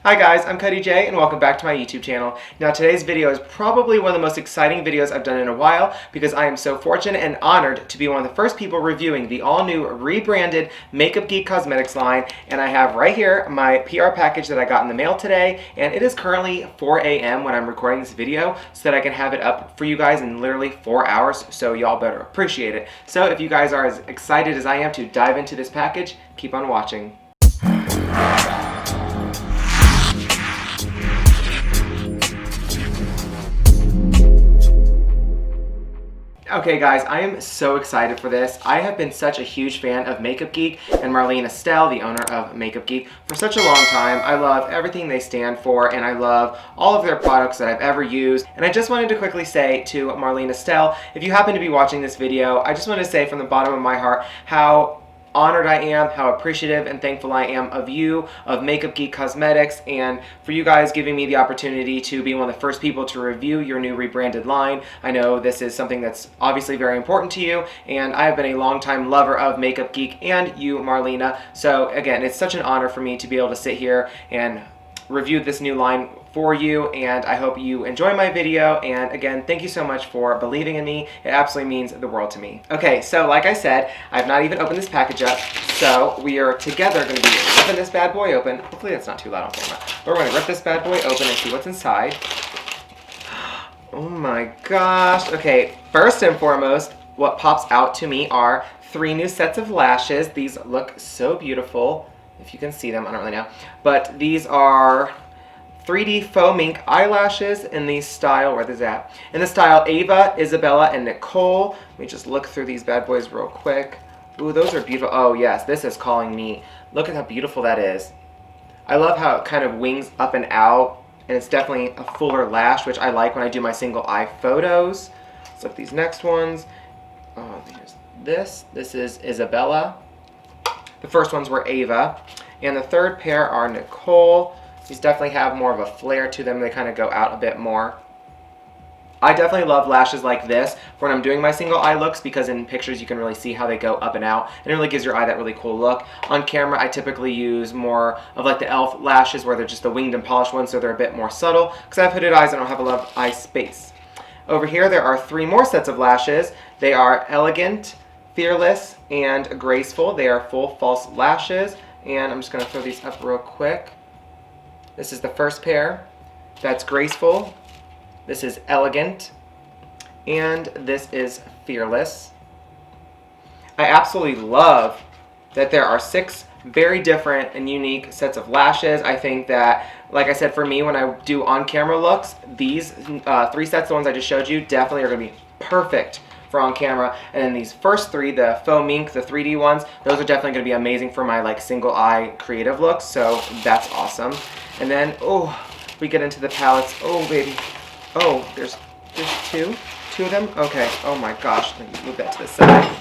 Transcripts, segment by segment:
Hi guys, I'm Cody J and welcome back to my YouTube channel. Now today's video is probably one of the most exciting videos I've done in a while because I am so fortunate and honored to be one of the first people reviewing the all-new rebranded Makeup Geek Cosmetics line, and I have right here my PR package that I got in the mail today, and it is currently 4 a.m. when I'm recording this video so that I can have it up for you guys in literally 4 hours, so y'all better appreciate it. So if you guys are as excited as I am to dive into this package, keep on watching. Okay guys, I am so excited for this. I have been such a huge fan of Makeup Geek and Marlena Stell, the owner of Makeup Geek, for such a long time. I love everything they stand for and I love all of their products that I've ever used. And I just wanted to quickly say to Marlena Stell, if you happen to be watching this video, I just want to say from the bottom of my heart how honored I am, how appreciative and thankful I am of you, of Makeup Geek Cosmetics, and for you guys giving me the opportunity to be one of the first people to review your new rebranded line. I know this is something that's obviously very important to you, and I have been a longtime lover of Makeup Geek and you, Marlena. So again, it's such an honor for me to be able to sit here and review this new line for you, and I hope you enjoy my video. And again, thank you so much for believing in me. It absolutely means the world to me. Okay, so like I said, I've not even opened this package up, so we are together going to be ripping this bad boy open. Hopefully that's not too loud on camera. But we're going to rip this bad boy open and see what's inside. Oh my gosh. Okay, first and foremost, what pops out to me are 3 new sets of lashes. These look so beautiful. If you can see them, I don't really know. But these are 3D faux mink eyelashes in the style, where is that? In the style Ava, Isabella, and Nicole. Let me just look through these bad boys real quick. Ooh, those are beautiful. Oh yes, this is calling me. Look at how beautiful that is. I love how it kind of wings up and out, and it's definitely a fuller lash, which I like when I do my single eye photos. Let's look at these next ones. Oh, here's this. This is Isabella. The first ones were Ava. And the third pair are Nicole. These definitely have more of a flare to them. They kind of go out a bit more. I definitely love lashes like this for when I'm doing my single eye looks, because in pictures you can really see how they go up and out, and it really gives your eye that really cool look. On camera I typically use more of like the e.l.f. lashes where they're just the winged and polished ones, so they're a bit more subtle. Because I have hooded eyes, I don't have a lot of eye space. Over here there are 3 more sets of lashes. They are Elegant, Fearless, and Graceful. They are full false lashes, and I'm just going to throw these up real quick. This is the first pair. That's Graceful. This is Elegant, and this is Fearless. I absolutely love that there are 6 very different and unique sets of lashes. I think that, like I said, for me, when I do on-camera looks, these 3 sets, the ones I just showed you, definitely are going to be perfect for on camera. And then these first 3, the faux mink, the 3D ones, those are definitely going to be amazing for my like single eye creative looks, so that's awesome. And then, oh, we get into the palettes. Oh baby. Oh, there's 2 of them. Okay, oh my gosh, let me move that to the side.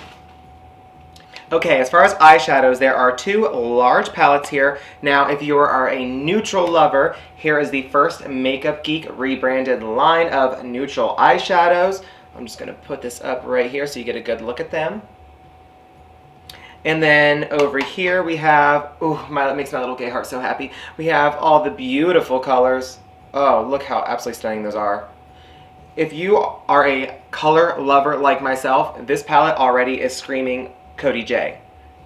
Okay, as far as eyeshadows, there are 2 large palettes here. Now, if you are a neutral lover, here is the first Makeup Geek rebranded line of neutral eyeshadows. I'm just going to put this up right here so you get a good look at them. And then over here we have, ooh, that makes my little gay heart so happy. We have all the beautiful colors. Oh, look how absolutely stunning those are. If you are a color lover like myself, this palette already is screaming Cody J.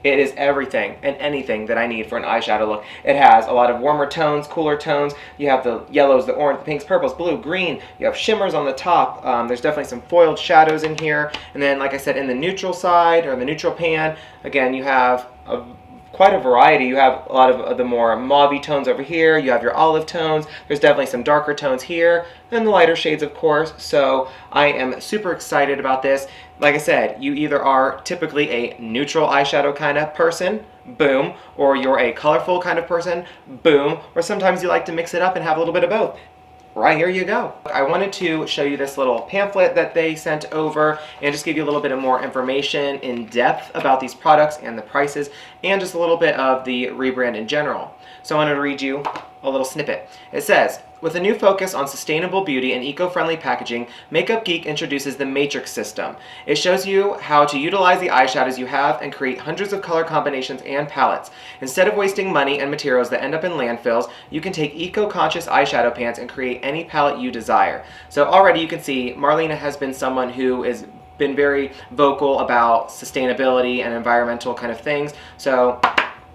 It is everything and anything that I need for an eyeshadow look. It has a lot of warmer tones, cooler tones. You have the yellows, the orange, the pinks, purples, blue, green. You have shimmers on the top. There's definitely some foiled shadows in here. And then, like I said, in the neutral side, or the neutral pan, again, you have quite a variety. You have a lot of the more mauve-y tones over here. You have your olive tones. There's definitely some darker tones here, and the lighter shades, of course. So I am super excited about this. Like I said, you either are typically a neutral eyeshadow kind of person, boom, or you're a colorful kind of person, boom, or sometimes you like to mix it up and have a little bit of both. Right, here you go. I wanted to show you this little pamphlet that they sent over and just give you a little bit of more information in depth about these products and the prices, and just a little bit of the rebrand in general. So I wanted to read you a little snippet. It says, with a new focus on sustainable beauty and eco-friendly packaging, Makeup Geek introduces the Matrix system. It shows you how to utilize the eyeshadows you have and create hundreds of color combinations and palettes. Instead of wasting money and materials that end up in landfills, you can take eco-conscious eyeshadow pans and create any palette you desire. So already you can see Marlena has been someone who is been very vocal about sustainability and environmental kind of things. So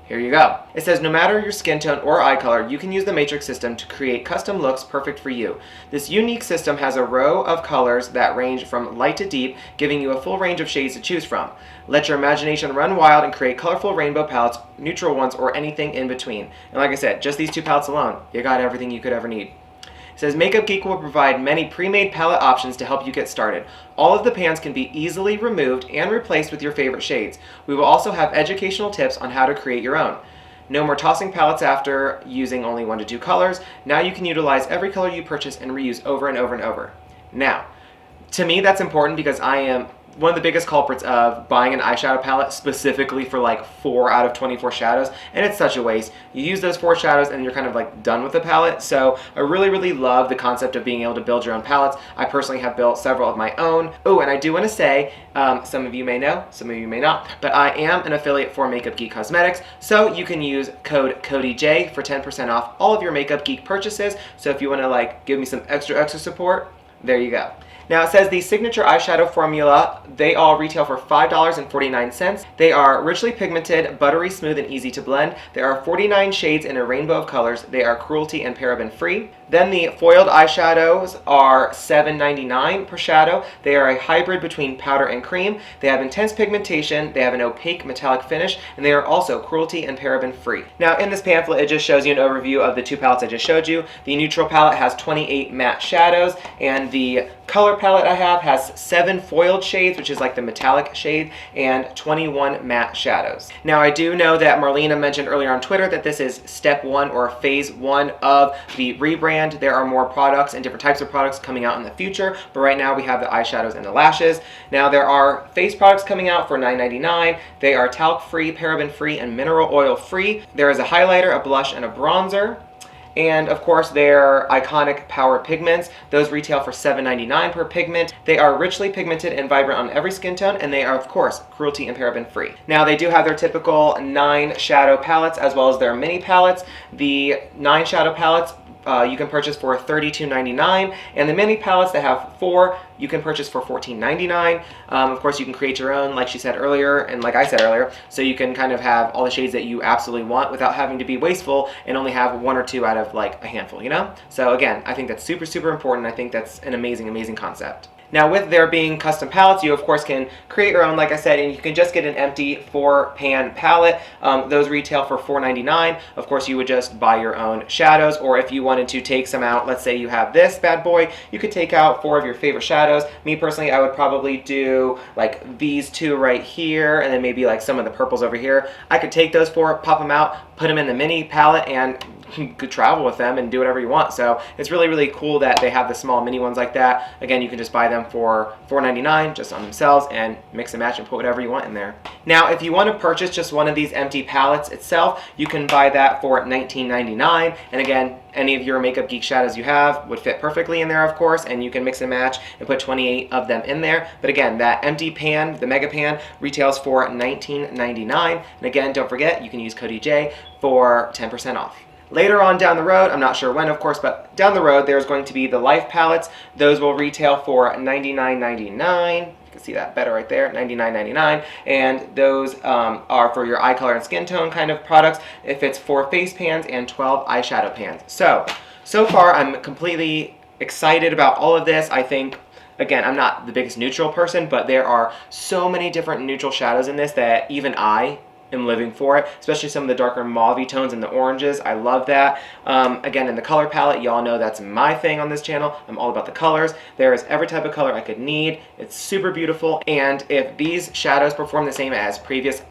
here you go. It says, no matter your skin tone or eye color, you can use the Matrix system to create custom looks perfect for you. This unique system has a row of colors that range from light to deep, giving you a full range of shades to choose from. Let your imagination run wild and create colorful rainbow palettes, neutral ones, or anything in between. And like I said, just these 2 palettes alone, you got everything you could ever need. It says Makeup Geek will provide many pre-made palette options to help you get started. All of the pans can be easily removed and replaced with your favorite shades. We will also have educational tips on how to create your own. No more tossing palettes after using only 1 to 2 colors. Now you can utilize every color you purchase and reuse over and over and over. Now, to me that's important because I am one of the biggest culprits of buying an eyeshadow palette specifically for like 4 out of 24 shadows, and it's such a waste. You use those 4 shadows and you're kind of like done with the palette. So I really love the concept of being able to build your own palettes. I personally have built several of my own. Oh, and I do want to say, some of you may know, some of you may not, but I am an affiliate for Makeup Geek Cosmetics, so you can use code CODYJ for 10% off all of your Makeup Geek purchases. So if you want to like give me some extra support, there you go. Now it says the signature eyeshadow formula, they all retail for $5.49. They are richly pigmented, buttery smooth, and easy to blend. There are 49 shades in a rainbow of colors. They are cruelty and paraben free. Then the foiled eyeshadows are $7.99 per shadow. They are a hybrid between powder and cream. They have intense pigmentation, they have an opaque metallic finish, and they are also cruelty and paraben free. Now in this pamphlet it just shows you an overview of the 2 palettes I just showed you. The neutral palette has 28 matte shadows, and the color palette I have has 7 foiled shades, which is like the metallic shade, and 21 matte shadows. Now I do know that Marlena mentioned earlier on Twitter that this is step 1 or phase 1 of the rebrand. There are more products and different types of products coming out in the future, but right now we have the eyeshadows and the lashes. Now there are face products coming out for $9.99. They are talc free, paraben free, and mineral oil free. There is a highlighter, a blush, and a bronzer. And of course their iconic power pigments, those retail for $7.99 per pigment. They are richly pigmented and vibrant on every skin tone, and they are of course cruelty and paraben free. Now they do have their typical 9 shadow palettes as well as their mini palettes. The 9 shadow palettes you can purchase for $32.99, and the mini palettes that have 4 you can purchase for $14.99. Of course you can create your own, like she said earlier, and like I said earlier, so you can kind of have all the shades that you absolutely want without having to be wasteful and only have 1 or 2 out of like a handful, you know? So again, I think that's super important. I think that's an amazing concept. Now with there being custom palettes, you of course can create your own, like I said, and you can just get an empty 4-pan palette. Those retail for $4.99. Of course you would just buy your own shadows, or if you wanted to take some out, let's say you have this bad boy, you could take out 4 of your favorite shadows. Me personally, I would probably do like these 2 right here, and then maybe like some of the purples over here. I could take those 4, pop them out, put them in the mini palette, and you could travel with them and do whatever you want. So it's really cool that they have the small mini ones like that. Again, you can just buy them for $4.99 just on themselves and mix and match and put whatever you want in there. Now if you want to purchase just one of these empty palettes itself, you can buy that for $19.99. And again, any of your Makeup Geek shadows you have would fit perfectly in there, of course, and you can mix and match and put 28 of them in there. But again, that empty pan, the mega pan, retails for $19.99. And again, don't forget, you can use Cody J for 10% off. Later on down the road, I'm not sure when of course, but down the road there's going to be the Life palettes. Those will retail for $99.99. You can see that better right there, $99.99. And those are for your eye color and skin tone kind of products. If it's 4 face pans and 12 eyeshadow pans. So far I'm completely excited about all of this. I think, again, I'm not the biggest neutral person, but there are so many different neutral shadows in this that even I am living for it, especially some of the darker mauve tones and the oranges. I love that. Again, in the color palette, y'all know that's my thing on this channel. I'm all about the colors. There is every type of color I could need. It's super beautiful, and if these shadows perform the same as previous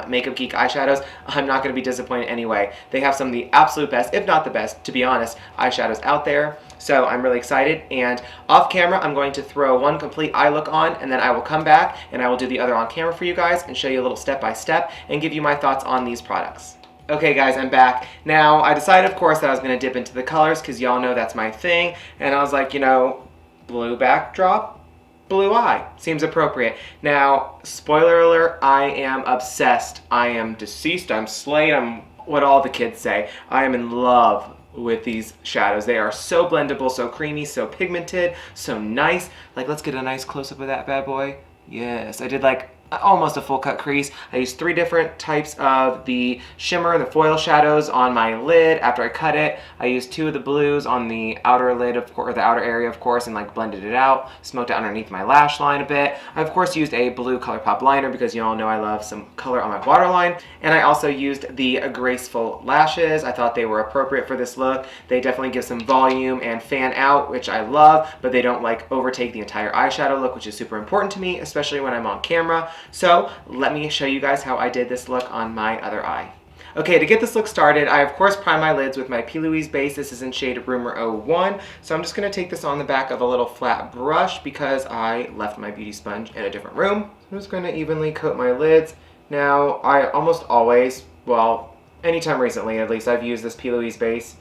Makeup Geek eyeshadows, I'm not going to be disappointed anyway. They have some of the absolute best, if not the best, to be honest, eyeshadows out there. So I'm really excited, and off camera I'm going to throw one complete eye look on, and then I will come back and I will do the other on camera for you guys and show you a little step by step and give you my thoughts on these products. Okay guys, I'm back. Now, I decided of course that I was going to dip into the colors because y'all know that's my thing. And I was like, you know, blue backdrop, blue eye. Seems appropriate. Now, spoiler alert, I am obsessed. I am deceased, I'm slayed, I'm what all the kids say. I am in love with these shadows. They are so blendable, so creamy, so pigmented, so nice. Like, let's get a nice close-up of that bad boy. Yes, I did like almost a full cut crease. I used 3 different types of the shimmer, the foil shadows on my lid after I cut it. I used 2 of the blues on the outer lid, of course, or the outer area, of course, and like blended it out, smoked it underneath my lash line a bit. I of course used a blue ColourPop liner because you all know I love some color on my waterline. And I also used the graceful lashes. I thought they were appropriate for this look. They definitely give some volume and fan out, which I love, but they don't like overtake the entire eyeshadow look, which is super important to me, especially when I'm on camera. So let me show you guys how I did this look on my other eye. Okay, to get this look started, I of course prime my lids with my P. Louise base. This is in shade Rumor 01. So I'm just going to take this on the back of a little flat brush because I left my beauty sponge in a different room. I'm just going to evenly coat my lids. Now, I almost always, well, anytime recently at least, I've used this P. Louise base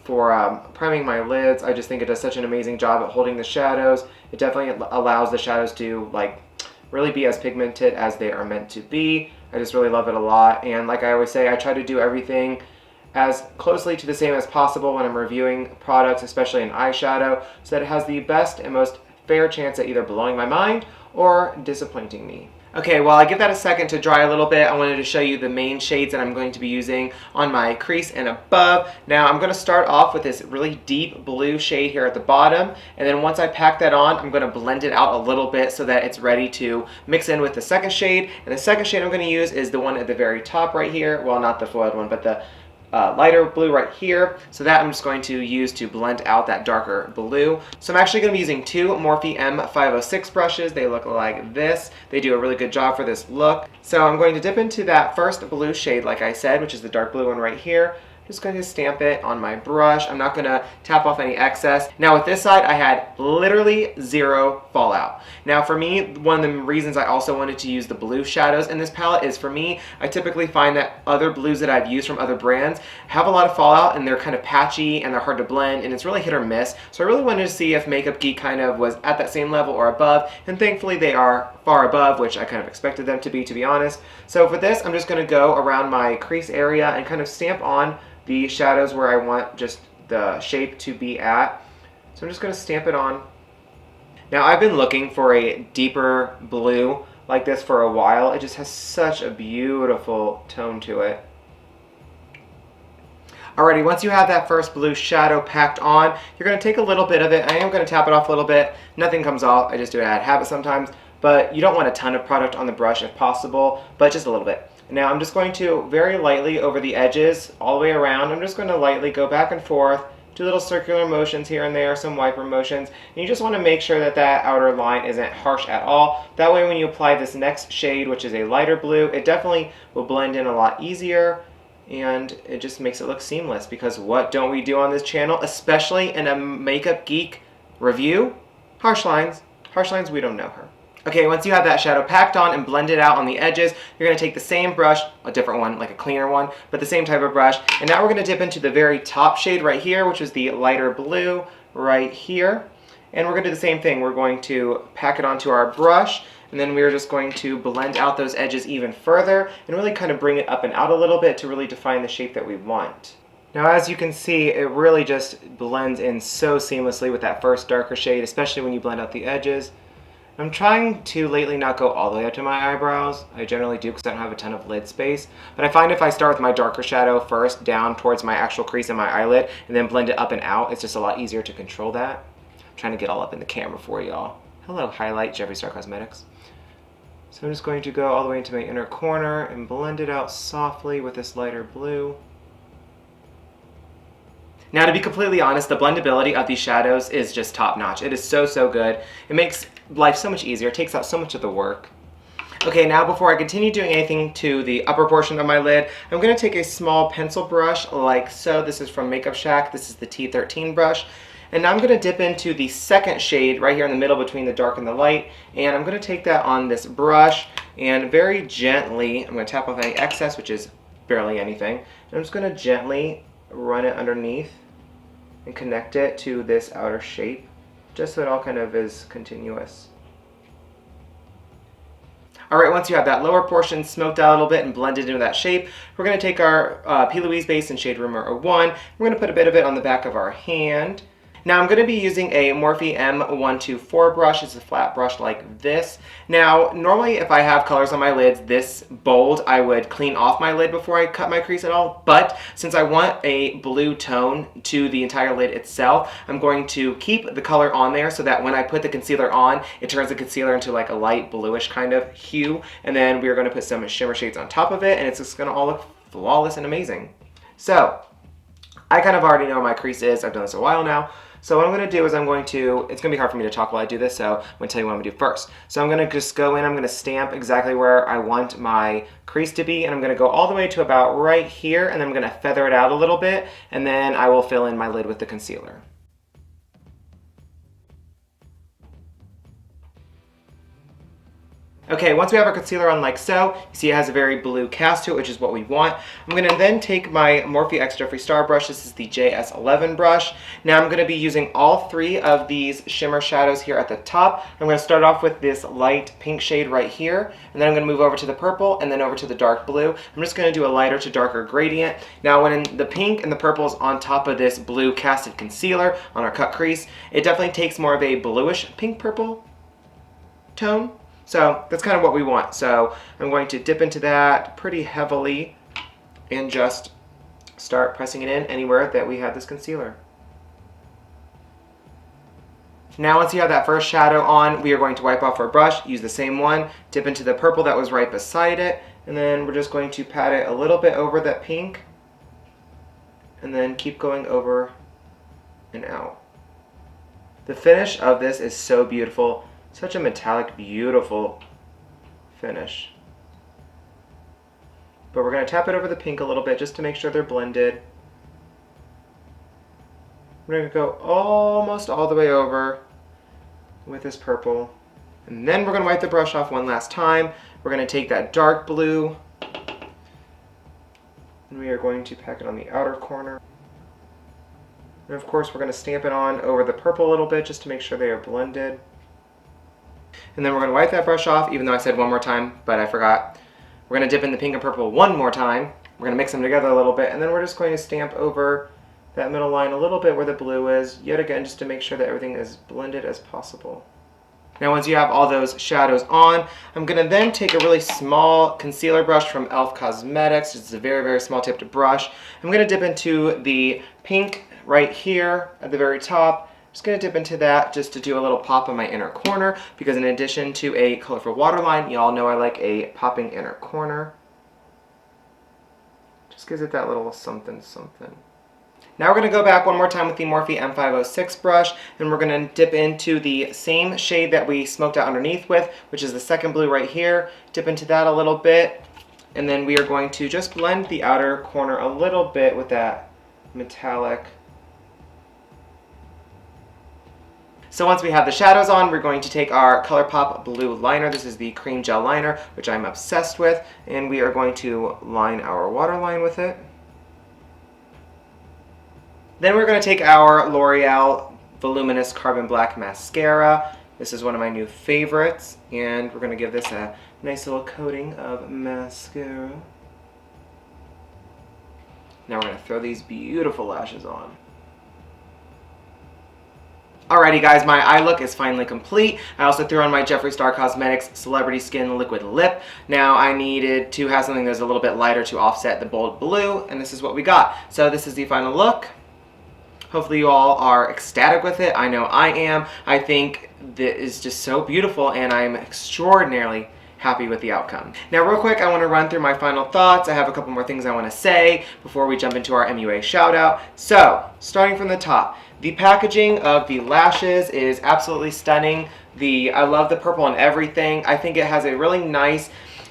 for priming my lids. I just think it does such an amazing job at holding the shadows. It definitely allows the shadows to like really be as pigmented as they are meant to be. I just really love it a lot, and like I always say, I try to do everything as closely to the same as possible when I'm reviewing products, especially in eyeshadow, so that it has the best and most fair chance at either blowing my mind or disappointing me. Okay, while I give that a second to dry a little bit, I wanted to show you the main shades that I'm going to be using on my crease and above. Now, I'm going to start off with this really deep blue shade here at the bottom, and then once I pack that on, I'm going to blend it out a little bit so that it's ready to mix in with the second shade. And the second shade I'm going to use is the one at the very top right here. Well, not the foiled one, but the lighter blue right here. So that I'm just going to use to blend out that darker blue. So I'm actually going to be using 2 Morphe M506 brushes. They look like this. They do a really good job for this look. So I'm going to dip into that first blue shade, like I said, which is the dark blue one right here. Just going to stamp it on my brush. I'm not going to tap off any excess. Now with this side, I had literally 0 fallout. Now for me, one of the reasons I also wanted to use the blue shadows in this palette is for me, I typically find that other blues that I've used from other brands have a lot of fallout and they're kind of patchy and they're hard to blend and it's really hit or miss. So I really wanted to see if Makeup Geek kind of was at that same level or above, and thankfully they are far above, which I kind of expected them to be honest. So for this, I'm just going to go around my crease area and kind of stamp on the shadows where I want just the shape to be at. So I'm just going to stamp it on. Now I've been looking for a deeper blue like this for a while. It just has such a beautiful tone to it. Alrighty, once you have that first blue shadow packed on, you're going to take a little bit of it. I am going to tap it off a little bit. Nothing comes off. I just do it out of habit sometimes. But you don't want a ton of product on the brush if possible, but just a little bit. Now I'm just going to very lightly over the edges, all the way around, I'm just going to lightly go back and forth, do little circular motions here and there, some wiper motions, and you just want to make sure that that outer line isn't harsh at all. That way when you apply this next shade, which is a lighter blue, it definitely will blend in a lot easier, and it just makes it look seamless, because what don't we do on this channel, especially in a Makeup Geek review? Harsh lines. Harsh lines, we don't know her. Okay, once you have that shadow packed on and blended out on the edges, you're going to take the same brush, a different one, like a cleaner one, but the same type of brush, and now we're going to dip into the very top shade right here, which is the lighter blue right here, and we're going to do the same thing. We're going to pack it onto our brush, and then we're just going to blend out those edges even further and really kind of bring it up and out a little bit to really define the shape that we want. Now as you can see, it really just blends in so seamlessly with that first darker shade, especially when you blend out the edges. I'm trying to lately not go all the way up to my eyebrows. I generally do because I don't have a ton of lid space. But I find if I start with my darker shadow first down towards my actual crease in my eyelid and then blend it up and out, it's just a lot easier to control that. I'm trying to get all up in the camera for y'all. Hello, highlight, Jeffree Star Cosmetics. So I'm just going to go all the way into my inner corner and blend it out softly with this lighter blue. Now to be completely honest, the blendability of these shadows is just top notch. It is so, so good. It makes life so much easier. It takes out so much of the work. Okay, now before I continue doing anything to the upper portion of my lid, I'm going to take a small pencil brush like so. This is from Makeup Shack. This is the T13 brush. And now I'm going to dip into the second shade right here in the middle between the dark and the light. And I'm going to take that on this brush and very gently, I'm going to tap off any excess, which is barely anything. And I'm just going to gently run it underneath and connect it to this outer shape, just so it all kind of is continuous. Alright, once you have that lower portion smoked out a little bit and blended into that shape, we're going to take our P. Louise base in shade Rumor 01. We're going to put a bit of it on the back of our hand. Now I'm going to be using a Morphe M124 brush. It's a flat brush like this. Now, normally if I have colors on my lids this bold, I would clean off my lid before I cut my crease at all. But since I want a blue tone to the entire lid itself, I'm going to keep the color on there so that when I put the concealer on, it turns the concealer into like a light bluish kind of hue. And then we're going to put some shimmer shades on top of it, and it's just going to all look flawless and amazing. So, I kind of already know where my crease is. I've done this a while now. So what I'm going to do is it's going to be hard for me to talk while I do this, so I'm going to tell you what I'm going to do first. So I'm going to just go in, I'm going to stamp exactly where I want my crease to be, and I'm going to go all the way to about right here, and then I'm going to feather it out a little bit, and then I will fill in my lid with the concealer. Okay, once we have our concealer on like so, you see it has a very blue cast to it, which is what we want. I'm going to then take my Morphe Extra Free Star brush. This is the JS11 brush. Now I'm going to be using all three of these shimmer shadows here at the top. I'm going to start off with this light pink shade right here, and then I'm going to move over to the purple and then over to the dark blue. I'm just going to do a lighter to darker gradient. Now when the pink and the purple is on top of this blue casted concealer on our cut crease, it definitely takes more of a bluish pink-purple tone. So that's kind of what we want. So I'm going to dip into that pretty heavily and just start pressing it in anywhere that we have this concealer. Now once you have that first shadow on, we are going to wipe off our brush, use the same one, dip into the purple that was right beside it, and then we're just going to pat it a little bit over that pink, and then keep going over and out. The finish of this is so beautiful. Such a metallic, beautiful finish. But we're going to tap it over the pink a little bit just to make sure they're blended. We're going to go almost all the way over with this purple. And then we're going to wipe the brush off one last time. We're going to take that dark blue, and we are going to pack it on the outer corner. And of course we're going to stamp it on over the purple a little bit just to make sure they are blended. And then we're going to wipe that brush off, even though I said one more time, but I forgot. We're going to dip in the pink and purple one more time. We're going to mix them together a little bit, and then we're just going to stamp over that middle line a little bit where the blue is, yet again, just to make sure that everything is blended as possible. Now once you have all those shadows on, I'm going to then take a really small concealer brush from e.l.f. Cosmetics. It's a very, very small tipped brush. I'm going to dip into the pink right here at the very top. Just going to dip into that just to do a little pop in my inner corner, because in addition to a colorful waterline, y'all know I like a popping inner corner. Just gives it that little something something. Now we're going to go back one more time with the Morphe M506 brush, and we're going to dip into the same shade that we smoked out underneath with, which is the second blue right here. Dip into that a little bit, and then we are going to just blend the outer corner a little bit with that metallic. So once we have the shadows on, we're going to take our ColourPop blue liner. This is the cream gel liner, which I'm obsessed with, and we are going to line our waterline with it. Then we're going to take our L'Oreal Voluminous Carbon Black Mascara. This is one of my new favorites, and we're going to give this a nice little coating of mascara. Now we're going to throw these beautiful lashes on. Alrighty guys, my eye look is finally complete. I also threw on my Jeffree Star Cosmetics Celebrity Skin Liquid Lip. Now I needed to have something that's a little bit lighter to offset the bold blue, and this is what we got. So this is the final look. Hopefully you all are ecstatic with it. I know I am. I think that is just so beautiful, and I'm extraordinarily happy with the outcome. Now real quick, I want to run through my final thoughts. I have a couple more things I want to say before we jump into our MUA shout out. So, starting from the top, the packaging of the lashes is absolutely stunning. I love the purple and everything. I think it has a really nice,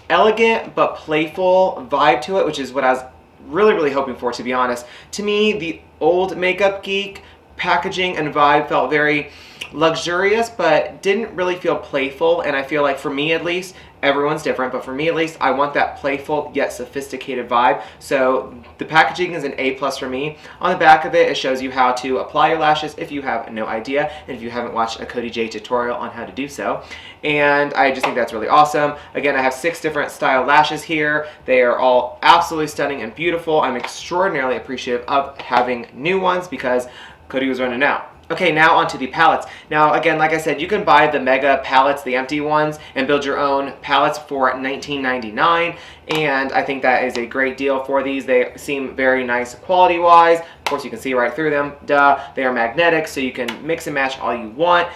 elegant but playful vibe to it, which is what I was really hoping for, to be honest. To me, the old Makeup Geek packaging and vibe felt very luxurious, but didn't really feel playful. And I feel like, for me at least, everyone's different, but for me at least, I want that playful yet sophisticated vibe. So the packaging is an A+ for me. On the back of it, it shows you how to apply your lashes if you have no idea, and if you haven't watched a Cody J tutorial on how to do so. And I just think that's really awesome. Again, I have 6 different style lashes here. They are all absolutely stunning and beautiful. I'm extraordinarily appreciative of having new ones because Cody was running out. Okay, now onto the palettes. Now, again, like I said, you can buy the mega palettes, the empty ones, and build your own palettes for $19.99, and I think that is a great deal for these. They seem very nice quality-wise. Of course, you can see right through them. Duh. They are magnetic, so you can mix and match all you want.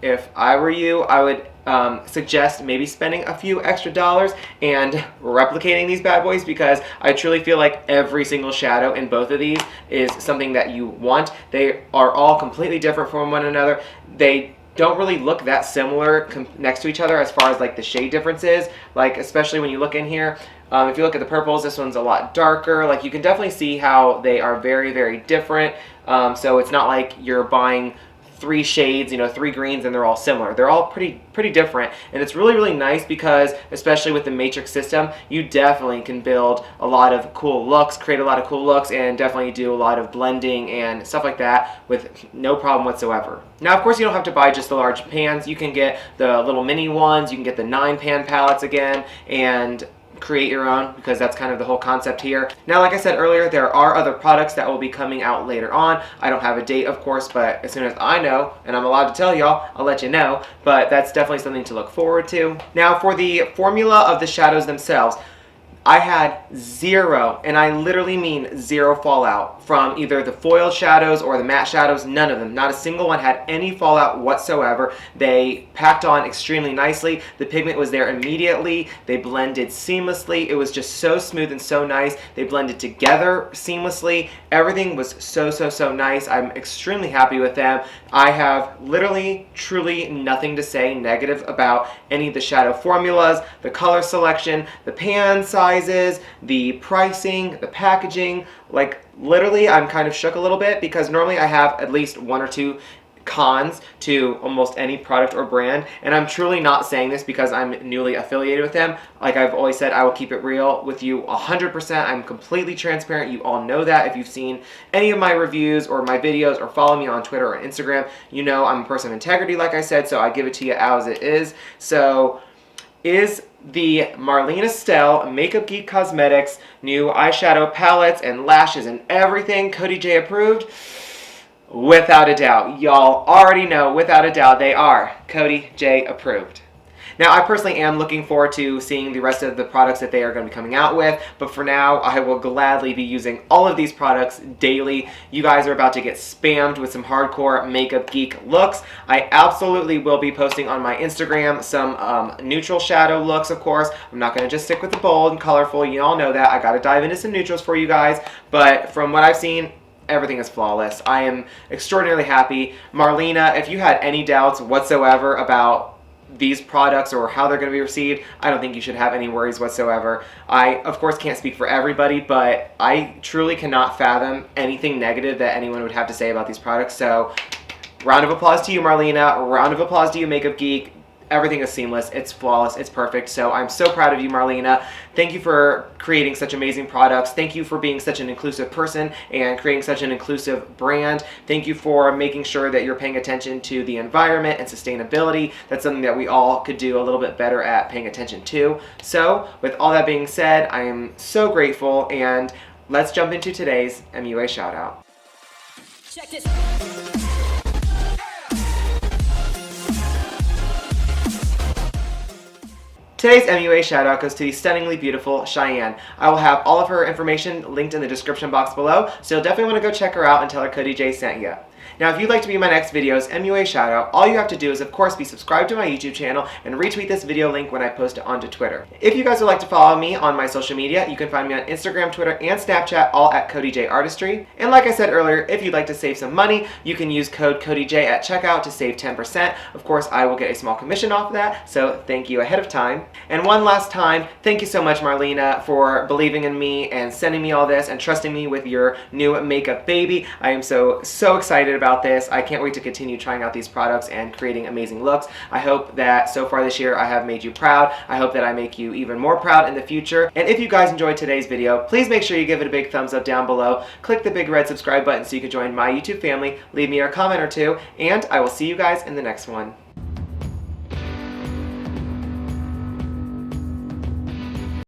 If I were you, I would suggest maybe spending a few extra dollars and replicating these bad boys, because I truly feel like every single shadow in both of these is something that you want. They are all completely different from one another. They don't really look that similar next to each other as far as like the shade differences, like especially when you look in here. If you look at the purples, this one's a lot darker. Like, you can definitely see how they are very, very different. So it's not like you're buying 3 shades, 3 greens, and they're all similar. They're all pretty different, and it's really, really nice because, especially with the matrix system, you definitely can build a lot of cool looks, create a lot of cool looks, and definitely do a lot of blending and stuff like that with no problem whatsoever. Now, of course, you don't have to buy just the large pans. You can get the little mini ones. You can get the 9-pan palettes again, and create your own, because that's kind of the whole concept here. Now, like I said earlier, there are other products that will be coming out later on. I don't have a date, of course, but as soon as I know, and I'm allowed to tell y'all, I'll let you know, but that's definitely something to look forward to. Now, for the formula of the shadows themselves, I had 0, and I literally mean 0 fallout from either the foiled shadows or the matte shadows. None of them. Not a single one had any fallout whatsoever. They packed on extremely nicely. The pigment was there immediately. They blended seamlessly. It was just so smooth and so nice. They blended together seamlessly. Everything was so nice. I'm extremely happy with them. I have literally, truly nothing to say negative about any of the shadow formulas, the color selection, the pan sizes, the pricing, the packaging. Like, literally, I'm kind of shook a little bit, because normally I have at least 1 or 2 cons to almost any product or brand, and I'm truly not saying this because I'm newly affiliated with them. Like I've always said, I will keep it real with you 100%. I'm completely transparent. You all know that. If you've seen any of my reviews or my videos or follow me on Twitter or Instagram, you know I'm a person of integrity, like I said, so I give it to you as it is. So, is the Marlena Stell Makeup Geek Cosmetics new eyeshadow palettes and lashes and everything Cody J approved? Without a doubt. Y'all already know, without a doubt, they are Cody J approved. Now, I personally am looking forward to seeing the rest of the products that they are going to be coming out with, but for now, I will gladly be using all of these products daily. You guys are about to get spammed with some hardcore makeup geek looks. I absolutely will be posting on my Instagram some neutral shadow looks, of course. I'm not going to just stick with the bold and colorful. You all know that. I got to dive into some neutrals for you guys, but from what I've seen, everything is flawless. I am extraordinarily happy. Marlena, if you had any doubts whatsoever about these products or how they're going to be received, I don't think you should have any worries whatsoever. I, of course, can't speak for everybody, but I truly cannot fathom anything negative that anyone would have to say about these products. So, round of applause to you, Marlena. Round of applause to you, Makeup Geek. Everything is seamless. It's flawless. It's perfect. So I'm so proud of you, Marlena. Thank you for creating such amazing products. Thank you for being such an inclusive person and creating such an inclusive brand. Thank you for making sure that you're paying attention to the environment and sustainability. That's something that we all could do a little bit better at paying attention to. So with all that being said, I am so grateful, and let's jump into today's MUA shoutout. Check this. Today's MUA shoutout goes to the stunningly beautiful Cheyenne. I will have all of her information linked in the description box below, so you'll definitely want to go check her out and tell her Cody J sent you. Now, if you'd like to be in my next video's MUA shoutout, all you have to do is, of course, be subscribed to my YouTube channel and retweet this video link when I post it onto Twitter. If you guys would like to follow me on my social media, you can find me on Instagram, Twitter, and Snapchat, all at Cody J Artistry. And like I said earlier, if you'd like to save some money, you can use code CodyJ at checkout to save 10%. Of course, I will get a small commission off of that, so thank you ahead of time. And one last time, thank you so much, Marlena, for believing in me and sending me all this and trusting me with your new makeup baby. I am so excited excited about this. I can't wait to continue trying out these products and creating amazing looks. I hope that so far this year I have made you proud. I hope that I make you even more proud in the future. And if you guys enjoyed today's video, please make sure you give it a big thumbs up down below. Click the big red subscribe button so you can join my YouTube family. Leave me a comment or two, and I will see you guys in the next one.